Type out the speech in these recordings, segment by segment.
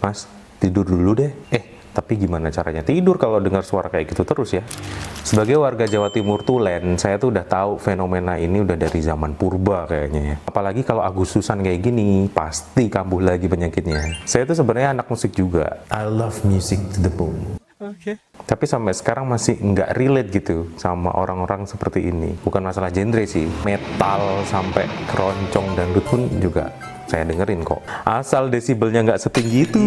Mas, tidur dulu deh. Tapi gimana caranya tidur kalau dengar suara kayak gitu terus ya? Sebagai warga Jawa Timur Tulen, saya tuh udah tahu fenomena ini udah dari zaman purba kayaknya ya. Apalagi kalau Agustusan kayak gini, pasti kambuh lagi penyakitnya. Saya tuh sebenarnya anak musik juga. I love music to the bone. Oke. Tapi sampai sekarang masih nggak relate gitu sama orang-orang seperti ini. Bukan masalah genre sih, metal sampai keroncong dangdut pun juga saya dengerin kok. Asal desibelnya nggak setinggi itu.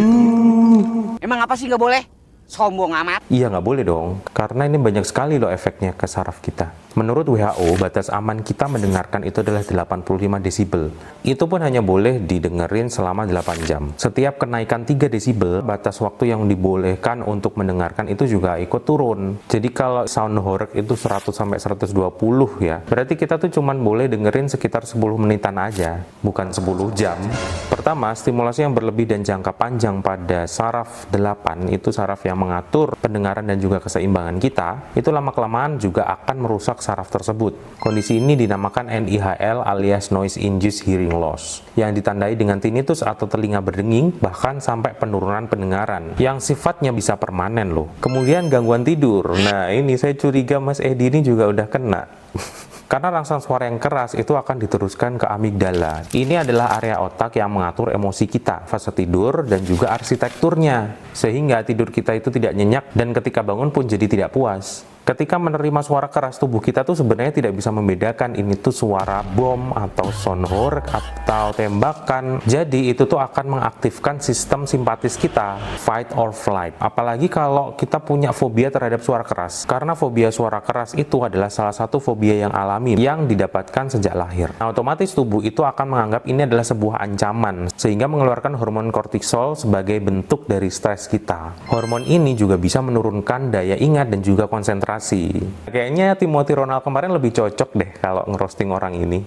Emang apa sih nggak boleh? Sombong amat. Iya nggak boleh dong, karena ini banyak sekali loh efeknya ke saraf kita. Menurut WHO, batas aman kita mendengarkan itu adalah 85 desibel. Itu pun hanya boleh didengerin selama 8 jam. Setiap kenaikan 3 desibel, batas waktu yang dibolehkan untuk mendengarkan itu juga ikut turun. Jadi kalau sound horeg itu 100 sampai 120 ya, berarti kita tuh cuman boleh dengerin sekitar 10 menitan aja, bukan 10 jam. Pertama, stimulasi yang berlebih dan jangka panjang pada saraf 8, itu saraf yang mengatur pendengaran dan juga keseimbangan kita, itu lama-kelamaan juga akan merusak saraf tersebut. Kondisi ini dinamakan NIHL alias Noise Induced Hearing Loss, yang ditandai dengan tinnitus atau telinga berdenging, bahkan sampai penurunan pendengaran, yang sifatnya bisa permanen loh. Kemudian gangguan tidur. Nah ini saya curiga Mas Edi ini juga udah kena. Karena rangsang suara yang keras itu akan diteruskan ke amigdala. Ini adalah area otak yang mengatur emosi kita, fase tidur, dan juga arsitekturnya. Sehingga tidur kita itu tidak nyenyak dan ketika bangun pun jadi tidak puas. Ketika menerima suara keras, tubuh kita tuh sebenarnya tidak bisa membedakan ini tuh suara bom atau sound horeg atau tembakan. Jadi itu tuh akan mengaktifkan sistem simpatis kita, fight or flight. Apalagi kalau kita punya fobia terhadap suara keras. Karena fobia suara keras itu adalah salah satu fobia yang alami yang didapatkan sejak lahir. Nah, otomatis tubuh itu akan menganggap ini adalah sebuah ancaman sehingga mengeluarkan hormon kortisol sebagai bentuk dari stres kita. Hormon ini juga bisa menurunkan daya ingat dan juga konsentrasi. Kayaknya Timothy Ronald kemarin lebih cocok deh kalau ngerosting orang ini.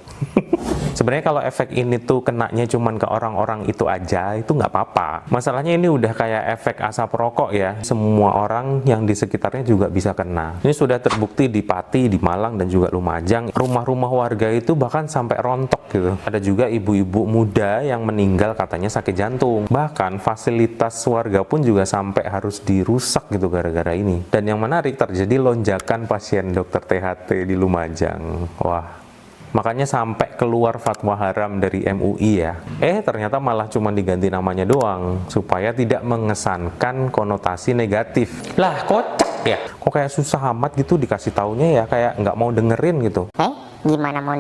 Sebenarnya kalau efek ini tuh kenanya cuman ke orang-orang itu aja, itu nggak apa-apa. Masalahnya ini udah kayak efek asap rokok ya. Semua orang yang di sekitarnya juga bisa kena. Ini sudah terbukti di Pati, di Malang, dan juga Lumajang. Rumah-rumah warga itu bahkan sampai rontok gitu. Ada juga ibu-ibu muda yang meninggal katanya sakit jantung. Bahkan fasilitas warga pun juga sampai harus dirusak gitu gara-gara ini. Dan yang menarik, terjadi lonjakan pasien dokter THT di Lumajang. Wah. Makanya sampai keluar fatwa haram dari MUI ya. Ternyata malah cuma diganti namanya doang supaya tidak mengesankan konotasi negatif. Lah kocak ya. Kok kayak susah amat gitu dikasih taunya ya, kayak nggak mau dengerin gitu. Gimana mau